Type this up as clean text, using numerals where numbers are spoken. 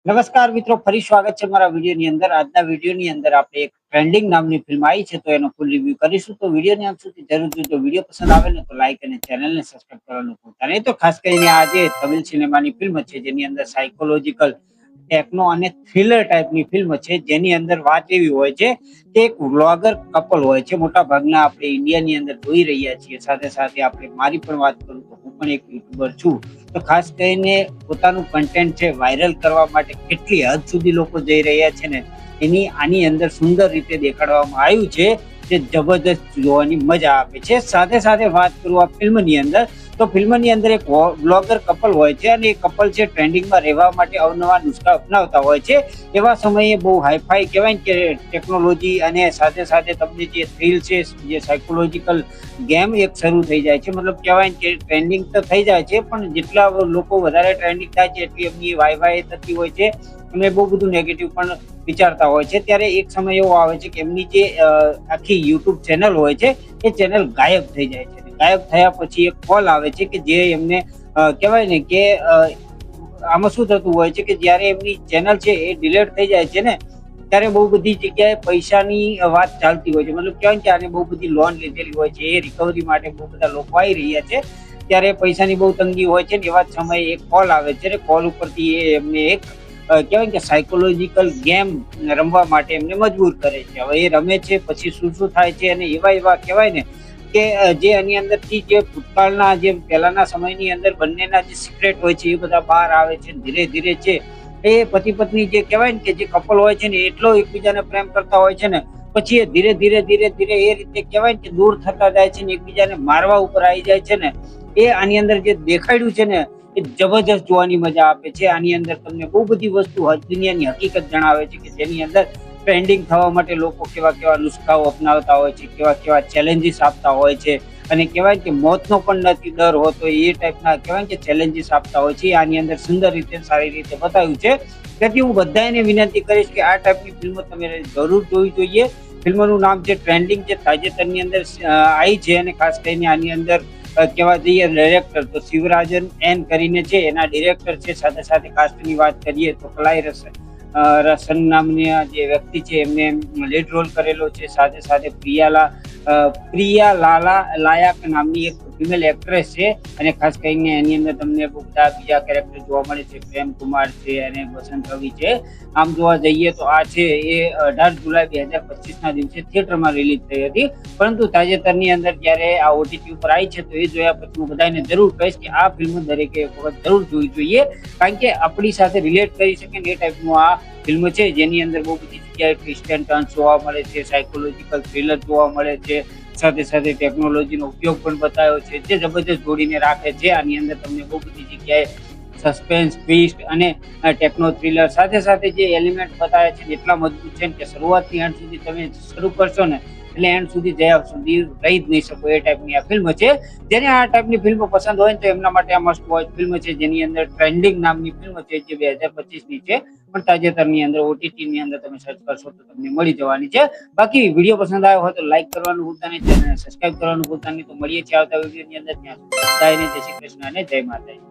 નમસ્કાર મિત્રો, ફરી સ્વાગત છે મારા વિડીયોની અંદર. આજના વિડીયોની અંદર આપણે એક ટ્રેન્ડિંગ નામની ફિલ્મ આવી છે તો એનો ફૂલ રિવ્યુ કરીશું. તો વિડીયોની અંત સુધી જરૂર જોજો. વિડીયો પસંદ આવે ને તો લાઈક અને ચેનલને સબસ્ક્રાઇબ કરવાનું ભૂલતા નહીં. તો ખાસ કરીને આજે તમિલ સિનેમાની ફિલ્મ છે જેની અંદર સાયકોલોજીકલ ટેકનો અને થ્રિલર ટાઈપની ફિલ્મ છે, જેની અંદર વાત એવી હોય છે કે એક વ્લોગર કપલ હોય છે. મોટા ભાગના આપણે ઇન્ડિયાની અંદર જોઈ રહ્યા છીએ. સાથે સાથે આપણે મારી પણ વાત કરું તો હું પણ એક યુટ્યુબર છું. તો ખાસ કરીને પોતાનું કન્ટેન્ટ છે વાયરલ કરવા માટે કેટલી હદ સુધી લોકો જઈ રહ્યા છે ને એની આની અંદર સુંદર રીતે દેખાડવામાં આવ્યું છે, જે જબરદસ્ત જોવાની મજા આપે છે. સાથે સાથે વાત કરું આ ફિલ્મની અંદર, તો ફિલ્મની અંદર એક બ્લોગર કપલ હોય છે અને એ કપલ છે ટ્રેન્ડિંગમાં રહેવા માટે અવનવા નુસ્ખા અપનાવતા હોય છે. એવા સમયે બહુ હાઈફાઈ કહેવાય ને કે ટેકનોલોજી અને સાથે સાથે તમને જે થ્રિલ છે, જે સાયકોલોજીકલ ગેમ એક શરૂ થઈ જાય છે. મતલબ કહેવાય ને કે ટ્રેન્ડિંગ તો થઈ જાય છે, પણ જેટલા લોકો વધારે ટ્રેન્ડિંગ થાય છે એટલી એમની વાય થતી હોય છે અને બહુ બધું નેગેટિવ પણ વિચારતા હોય છે. ત્યારે એક સમય એવો આવે છે કે એમની જે આખી યુટ્યુબ ચેનલ હોય છે એ ચેનલ ગાયબ થઈ જાય છે. ગાયબ થયા પછી એક કોલ આવે છે કે જે એમને કહેવાય ને કે આમાં શું થતું હોય છે કે જ્યારે એમની ચેનલ છે એ ડિલીટ થઈ જાય છે ને ત્યારે બહુ બધી જગ્યાએ પૈસાની વાત ચાલતી હોય છે. મતલબ કહેવાય કે આને બહુ બધી લોન લીધેલી હોય છે, એ રિકવરી માટે બહુ બધા લોકો આવી રહ્યા છે. ત્યારે પૈસાની બહુ તંગી હોય છે ને એવા જ સમયે એક કોલ આવે છે ને કોલ ઉપરથી એ એમને એક કહેવાય કે સાયકોલોજીકલ ગેમ રમવા માટે એમને મજબૂર કરે છે. હવે એ રમે છે પછી શું શું થાય છે અને એવા કહેવાય ને કે જે એની અંદરથી જે ભૂતકાળના જે પહેલાના સમયની અંદર બંનેના જે સિક્રેટ હોય છે એ બધા બહાર આવે છે. ધીરે ધીરે છે એ પતિ પત્ની જે કહેવાય ને કે જે કપલ હોય છે ને એટલો એકબીજાને પ્રેમ કરતા હોય છે ને પછી એ ધીરે ધીરે એ રીતે કહેવાય ને કે દૂર થતા જાય છે ને એકબીજાને મારવા ઉપર આવી જાય છે ને એ આની અંદર જે દેખાડ્યું છે ને એ જબરજસ્ત જોવાની મજા આપે છે. આની અંદર તમને બહુ બધી વસ્તુ દુનિયાની હકીકત જણાવે છે કે જેની અંદર ટ્રેન્ડિંગ થવા માટે લોકો કેવા કેવા નુસ્ખાઓ અપનાવતા હોય છે, કેવા કેવા ચેલેન્જીસ આપતા હોય છે અને કહેવાય કે મોતનો પણ નથી ડર હોતો એ ટાઈપના કહેવાય કે ચેલેન્જીસ આપતા હોય છે. આની અંદર સુંદર રીતે સારી રીતે બતાવ્યું છે. તેથી હું બધાને વિનંતી કરીશ કે આ ટાઈપની ફિલ્મો તમે જરૂર જોવી જોઈએ. ફિલ્મનું નામ છે ટ્રેન્ડિંગ, જે તાજેતરની અંદર આવી છે અને ખાસ કરીને આની અંદર કહેવા જઈએ ડાયરેક્ટર તો શિવરાજન એન કરીને છે, એના ડિરેક્ટર છે. સાથે સાથે કાસ્ટની વાત કરીએ તો કલાઈ રસન નામની જે વ્યક્તિ છે એમને લીડ રોલ કરેલો છે. સાથે સાથે પ્રિયા લાલા લાયક નામની એક ફિમેલ એક્ટ્રેસ છે અને ખાસ કરીને એની અંદર તમને બધા બીજા કેરેક્ટર જોવા મળે છે. પ્રેમ કુમાર છે અને વસંત રવિ છે. આમ જોવા જઈએ તો આ છે એ 18 જુલાઈ 2025 દિવસે થિયેટરમાં રિલીઝ થઈ હતી, પરંતુ તાજેતરની અંદર જ્યારે આ ઓટીટી ઉપર આવી છે તો એ જોયા પછી હું બધાને જરૂર કહીશ કે આ ફિલ્મ દરેકે એક વખત જરૂર જોવી જોઈએ, કારણ કે આપણી સાથે રિલેટ કરી શકે ને એ ટાઈપનું આ ફિલ્મ છે, જેની અંદર બહુ બધી જગ્યાએ ટ્વિસ્ટ એન્ડ ટર્ન્સ જોવા મળે છે, સાયકોલોજીકલ થ્રિલર જોવા મળે છે, સાથે સાથે ટેકનોલોજીનો ઉપયોગ પણ બતાવ્યો છે જે જબરજસ્ત જોડીને રાખે છે. આની અંદર તમને બહુ બધી જગ્યાએ સસ્પેન્સ, ટ્વિસ્ટ અને ટેકનો થ્રિલર સાથે સાથે જે એલિમેન્ટ બતાવ્યા છે એટલા મજબૂત છે કે શરૂઆતથી એન્ડ સુધી તમે શરૂ કરશો ને એટલે એન્ડ સુધી જયા સુધી રહી જ નહીં શકો એ ટાઈપની આ ફિલ્મ છે. જેને આ ટાઈપની ફિલ્મ પસંદ હોય ને તો એમના માટે આ મસ્ટ વોચ ફિલ્મ છે, જેની અંદર ટ્રેન્ડિંગ નામની ફિલ્મ છે જે 2025ની છે, પણ તાજેતરની અંદર ઓટીટીની અંદર તમે સર્ચ કરશો તો તમને મળી જવાની છે. બાકી વિડીયો પસંદ આવ્યો હોય તો લાઈક કરવાનું ભૂલતા નહીં, ચેનલને સબસ્ક્રાઇબ કરવાનું ભૂલતા નહીં. તો મળીએ છીએ આવતા વિડીયોની અંદર. ત્યાં સુધી જય શ્રી કૃષ્ણ અને જય માતાજી.